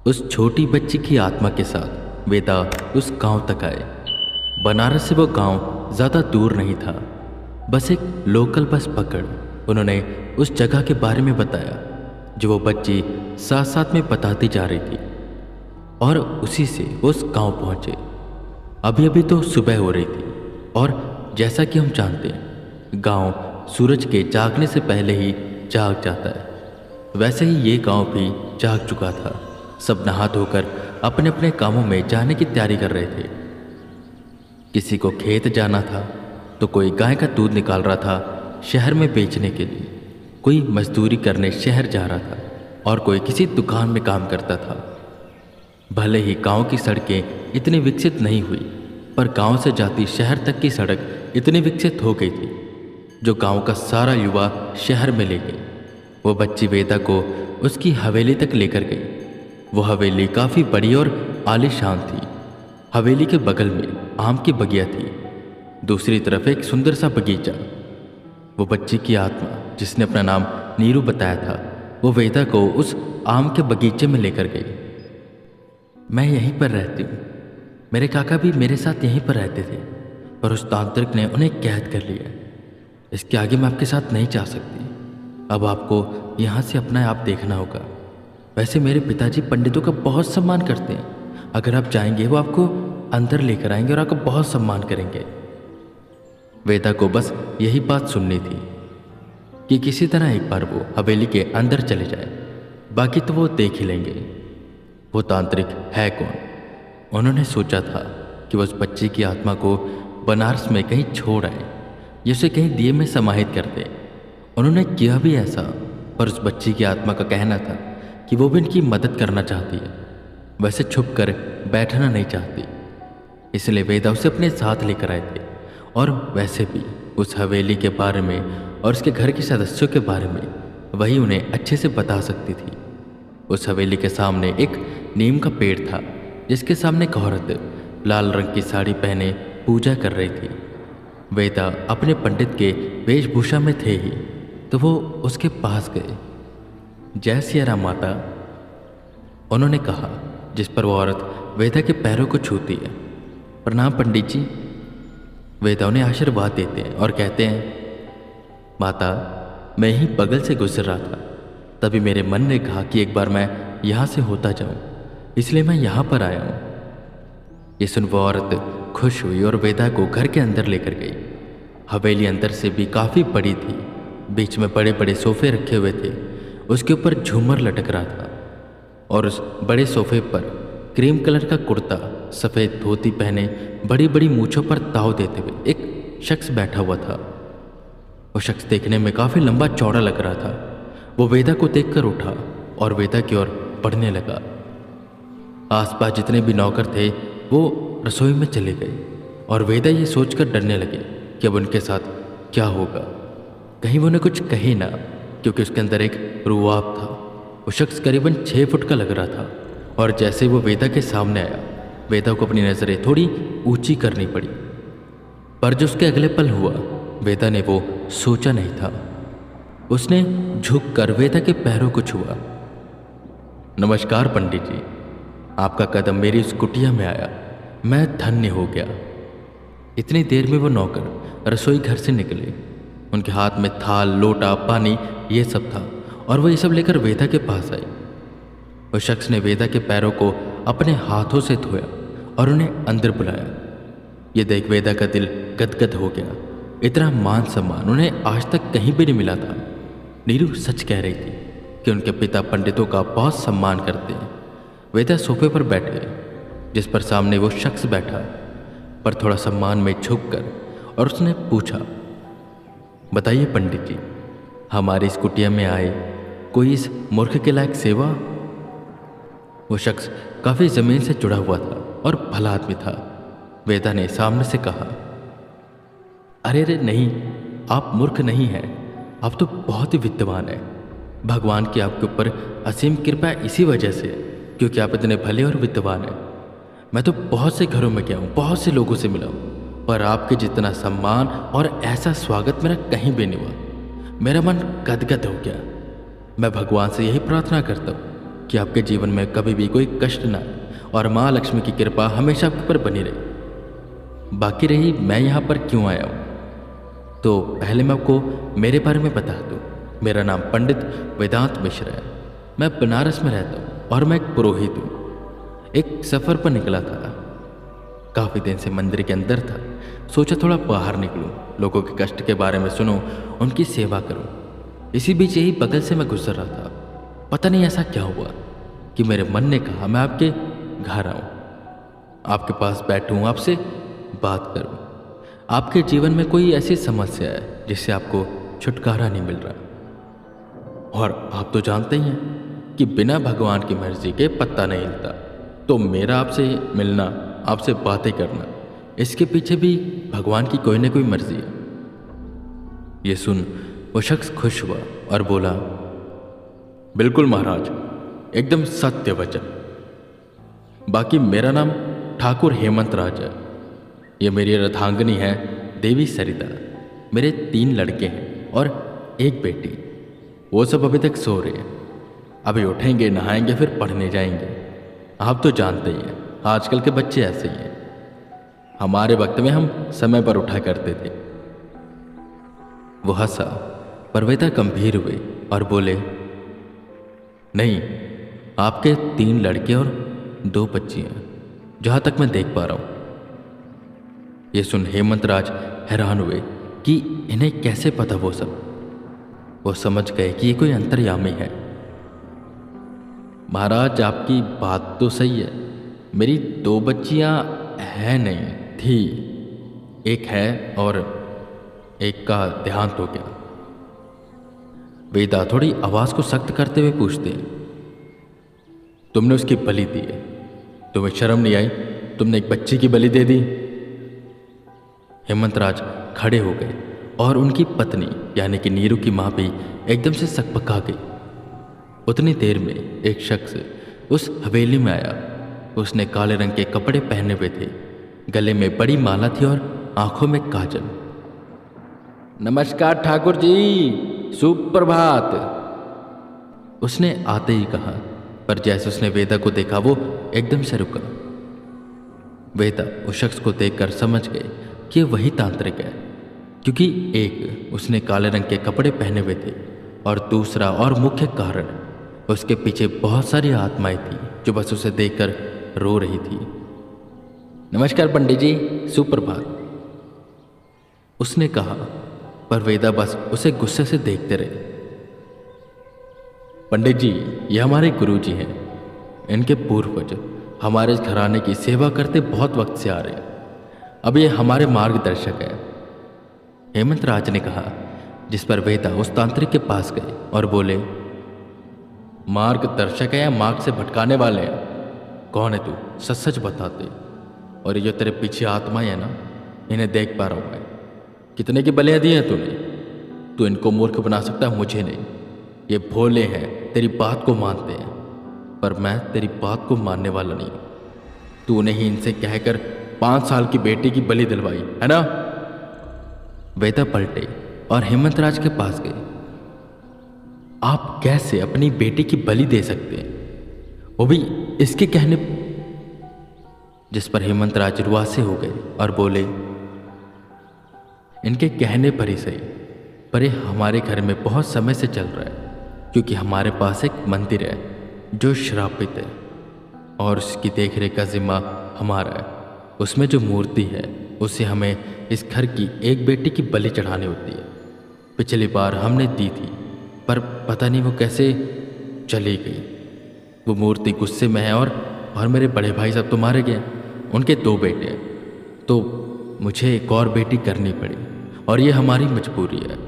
उस छोटी बच्ची की आत्मा के साथ वेदा उस गांव तक आए। बनारस से वो गांव ज़्यादा दूर नहीं था। बस एक लोकल बस पकड़ उन्होंने उस जगह के बारे में बताया जो वो बच्ची साथ साथ में बताती जा रही थी, और उसी से वो उस गांव पहुंचे। अभी अभी तो सुबह हो रही थी, और जैसा कि हम जानते हैं गांव सूरज के जागने से पहले ही जाग जाता है, वैसे ही ये गांव भी जाग चुका था। सब नहा धोकर अपने अपने कामों में जाने की तैयारी कर रहे थे। किसी को खेत जाना था, तो कोई गाय का दूध निकाल रहा था शहर में बेचने के लिए, कोई मजदूरी करने शहर जा रहा था, और कोई किसी दुकान में काम करता था। भले ही गांव की सड़कें इतनी विकसित नहीं हुई, पर गांव से जाती शहर तक की सड़क इतनी विकसित हो गई थी जो गांव का सारा युवा शहर में ले गई। वो बच्ची वेदा को उसकी हवेली तक लेकर गई। वो हवेली काफ़ी बड़ी और आलीशान थी। हवेली के बगल में आम की बगिया थी, दूसरी तरफ एक सुंदर सा बगीचा। वो बच्ची की आत्मा, जिसने अपना नाम नीरू बताया था, वो वेदा को उस आम के बगीचे में लेकर गई। मैं यहीं पर रहती हूँ, मेरे काका भी मेरे साथ यहीं पर रहते थे, पर उस तांत्रिक ने उन्हें कैद कर लिया। इसके आगे मैं आपके साथ नहीं जा सकती। अब आपको यहाँ से अपना आप देखना होगा। वैसे मेरे पिताजी पंडितों का बहुत सम्मान करते हैं। अगर आप जाएंगे वो आपको अंदर लेकर आएंगे और आपका बहुत सम्मान करेंगे। वेदा को बस यही बात सुननी थी कि किसी तरह एक बार वो हवेली के अंदर चले जाए, बाकी तो वो देख ही लेंगे। वो तांत्रिक है कौन? उन्होंने सोचा था कि वो उस बच्ची की आत्मा को बनारस में कहीं छोड़ आए या उसे कहीं दिए में समाहित कर दे। उन्होंने किया भी ऐसा, पर उस बच्ची की आत्मा का कहना था कि वो भी इनकी मदद करना चाहती है, वैसे छुप कर बैठना नहीं चाहती। इसलिए वेदा उसे अपने साथ लेकर आए थे, और वैसे भी उस हवेली के बारे में और उसके घर के सदस्यों के बारे में वही उन्हें अच्छे से बता सकती थी। उस हवेली के सामने एक नीम का पेड़ था, जिसके सामने एक औरत लाल रंग की साड़ी पहने पूजा कर रही थी। वेदा अपने पंडित के वेशभूषा में थे ही, तो वो उसके पास गए। जय सिया राम माता, उन्होंने कहा, जिस पर वो औरत वेदा के पैरों को छूती है। प्रणाम पंडित जी। वेदा उन्हें आशीर्वाद देते हैं और कहते हैं, माता, मैं ही बगल से गुजर रहा था, तभी मेरे मन ने कहा कि एक बार मैं यहाँ से होता जाऊँ, इसलिए मैं यहाँ पर आया हूँ। ये सुन वो औरत खुश हुई और वेदा को घर के अंदर लेकर गई। हवेली अंदर से भी काफ़ी बड़ी थी। बीच में बड़े बड़े सोफे रखे हुए थे, उसके ऊपर झूमर लटक रहा था, और उस बड़े सोफे पर क्रीम कलर का कुर्ता, सफ़ेद धोती पहने, बड़ी बड़ी मूँछों पर ताव देते हुए एक शख्स बैठा हुआ था। वो शख्स देखने में काफ़ी लंबा चौड़ा लग रहा था। वो वेदा को देखकर उठा और वेदा की ओर बढ़ने लगा। आसपास जितने भी नौकर थे वो रसोई में चले गए, और वेदा ये सोचकर डरने लगे कि अब उनके साथ क्या होगा। कहीं वो उन्हें कुछ कहे ना, क्योंकि उसके अंदर एक रुआब था। वो शख्स करीबन 6 फुट का लग रहा था, और जैसे वो वेदा के सामने आया, वेदा को अपनी नज़रें थोड़ी ऊंची करनी पड़ी। पर जो उसके अगले पल हुआ, वेदा ने वो सोचा नहीं था। उसने झुक कर वेदा के पैरों को छुआ। नमस्कार पंडित जी, आपका कदम मेरी उस कुटिया में आया, मैं धन्य हो गया। इतनी देर में वो नौकर रसोई घर से निकले। उनके हाथ में थाल, लोटा, पानी ये सब था, और वो ये सब लेकर वेदा के पास आए। उस शख्स ने वेदा के पैरों को अपने हाथों से धोया और उन्हें अंदर बुलाया। ये देख वेदा का दिल गदगद हो गया। इतना मान सम्मान उन्हें आज तक कहीं भी नहीं मिला था। नीरू सच कह रही थी कि उनके पिता पंडितों का बहुत सम्मान करते हैं। वेदा सोफे पर बैठे, जिस पर सामने वो शख्स बैठा, पर थोड़ा सम्मान में झुककर, और उसने पूछा, बताइए पंडित जी, हमारी इस कुटिया में आए कोई इस मूर्ख के लायक सेवा? वो शख्स काफ़ी ज़मीन से जुड़ा हुआ था और भला आदमी था। वेदा ने सामने से कहा, अरे रे नहीं, आप मूर्ख नहीं हैं, आप तो बहुत ही विद्वान हैं। भगवान की आपके ऊपर असीम कृपा है इसी वजह से, क्योंकि आप इतने भले और विद्वान हैं। मैं तो बहुत से घरों में गया हूँ, बहुत से लोगों से मिला हूँ, पर आपके जितना सम्मान और ऐसा स्वागत मेरा कहीं भी नहीं हुआ। मेरा मन गदगद हो गया। मैं भगवान से यही प्रार्थना करता हूँ कि आपके जीवन में कभी भी कोई कष्ट ना आए और माँ लक्ष्मी की कृपा हमेशा आपके ऊपर बनी रहे। बाकी रही मैं यहाँ पर क्यों आया हूँ, तो पहले मैं आपको मेरे बारे में बता दूँ। मेरा नाम पंडित वेदांत मिश्र है। मैं बनारस में रहता हूँ और मैं एक पुरोहित हूँ। एक सफ़र पर निकला था, काफ़ी दिन से मंदिर के अंदर था। सोचा थोड़ा बाहर निकलूं, लोगों के कष्ट के बारे में सुनूं, उनकी सेवा करूं। इसी बीच यही बगल से मैं गुजर रहा था। पता नहीं ऐसा क्या हुआ कि मेरे मन ने कहा मैं आपके घर आऊं, आपके पास बैठूं, आपसे बात करूं। आपके जीवन में कोई ऐसी समस्या है जिससे आपको छुटकारा नहीं मिल रहा, और आप तो जानते ही हैं कि बिना भगवान की मर्जी के पत्ता नहीं हिलता। तो मेरा आपसे मिलना, आपसे बातें करना, इसके पीछे भी भगवान की कोई ना कोई मर्जी है। ये सुन वो शख्स खुश हुआ और बोला, बिल्कुल महाराज, एकदम सत्य वचन। बाकी मेरा नाम ठाकुर हेमंत राज है। ये मेरी अर्धांगिनी है देवी सरिता। मेरे 3 लड़के हैं और एक बेटी। वो सब अभी तक सो रहे हैं, अभी उठेंगे, नहाएंगे, फिर पढ़ने जाएंगे। आप तो जानते ही हैं आजकल के बच्चे ऐसे ही हैं। हमारे वक्त में हम समय पर उठा करते थे। वो हंसा, पर वेदा गंभीर हुए और बोले, नहीं, आपके 3 लड़के और 2 बच्चियां, जहां तक मैं देख पा रहा हूं। ये सुन हेमंत राज हैरान हुए कि इन्हें कैसे पता वो सब। वो समझ गए कि ये कोई अंतर्यामी है। महाराज, आपकी बात तो सही है, मेरी 2 बच्चियां हैं, नहीं थी, एक है और एक का देहांत हो गया। वेदा थोड़ी आवाज को सख्त करते हुए पूछते, तुमने उसकी बलि दी है, तुम्हें शर्म नहीं आई? तुमने एक बच्ची की बलि दे दी। हेमंत राज खड़े हो गए और उनकी पत्नी यानी कि नीरू की मां भी एकदम से सकपका गई। उतनी देर में एक शख्स उस हवेली में आया। उसने काले रंग के कपड़े पहने हुए थे, गले में बड़ी माला थी और आंखों में काजल। नमस्कार ठाकुर जी, सुप्रभात, उसने आते ही कहा। पर जैसे उसने वेदा को देखा वो एकदम से रुका। वेदा उस शख्स को देखकर समझ गए कि वही तांत्रिक है, क्योंकि एक उसने काले रंग के कपड़े पहने हुए थे और दूसरा और मुख्य कारण, उसके पीछे बहुत सारी आत्माएं थी जो बस उसे देखकर रो रही थी। नमस्कार पंडित जी, सुप्रभात, उसने कहा। पर वेदा बस उसे गुस्से से देखते रहे। पंडित जी, ये हमारे गुरु जी हैं। इनके पूर्वज हमारे इस घराने की सेवा करते बहुत वक्त से आ रहे हैं। अब ये हमारे मार्गदर्शक है, हेमंत राज ने कहा। जिस पर वेदा उस तांत्रिक के पास गए और बोले, मार्गदर्शक है या मार्ग से भटकाने वाले हैं? कौन है तू, सच सच बताते। और ये जो तेरे पीछे आत्माएं है ना, इन्हें देख पा रहा हूं मैं। कितने की बलियां दी हैं तूने? तू इनको मूर्ख बना सकता है, मुझे नहीं। ये भोले हैं, तेरी बात को मानते हैं, पर मैं तेरी बात को मानने वाला नहीं हूं। तूने ही इनसे कहकर 5 साल की बेटी की बलि दिलवाई है ना? वेदा पलटे और हेमंत राज के पास गए। आप कैसे अपनी बेटी की बलि दे सकते हैं, वो भी इसके कहने? जिस पर हेमंत राज रुआसे हो गए और बोले, इनके कहने पर ही सही, पर ये हमारे घर में बहुत समय से चल रहा है, क्योंकि हमारे पास एक मंदिर है जो श्रापित है और उसकी देखरेख का जिम्मा हमारा है। उसमें जो मूर्ति है उसे हमें इस घर की एक बेटी की बलि चढ़ानी होती है। पिछली बार हमने दी थी, पर पता नहीं वो कैसे चली गई। वो मूर्ति गुस्से में है और मेरे बड़े भाई साहब तो मारे गए, उनके 2 बेटे हैं, तो मुझे एक और बेटी करनी पड़ी और ये हमारी मजबूरी है।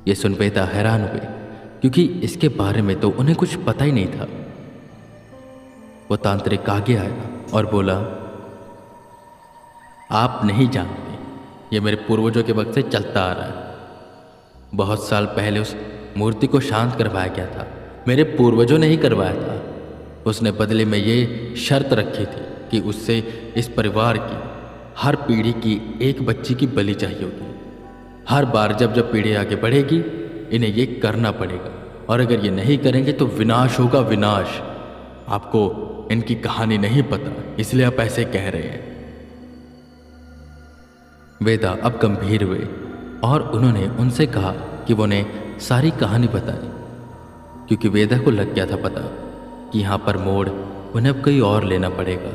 ये सुन वेदा हैरान हुए, क्योंकि इसके बारे में तो उन्हें कुछ पता ही नहीं था। वो तांत्रिक आगे आया और बोला, आप नहीं जानते, ये मेरे पूर्वजों के वक्त से चलता आ रहा है। बहुत साल पहले उस मूर्ति को शांत करवाया गया था, मेरे पूर्वजों ने ही करवाया था। उसने बदले में ये शर्त रखी थी कि उससे इस परिवार की हर पीढ़ी की एक बच्ची की बलि चाहिए होगी। हर बार जब जब पीढ़ी आगे बढ़ेगी, इन्हें ये करना पड़ेगा। और अगर ये नहीं करेंगे तो विनाश होगा, विनाश। आपको इनकी कहानी नहीं पता, इसलिए आप ऐसे कह रहे हैं। वेदा अब गंभीर हुए और उन्होंने उनसे कहा कि वो उन्हें सारी कहानी बताए, क्योंकि वेदा को लग गया था पता कि यहाँ पर मोड़ उन्हें अब कहीं और लेना पड़ेगा।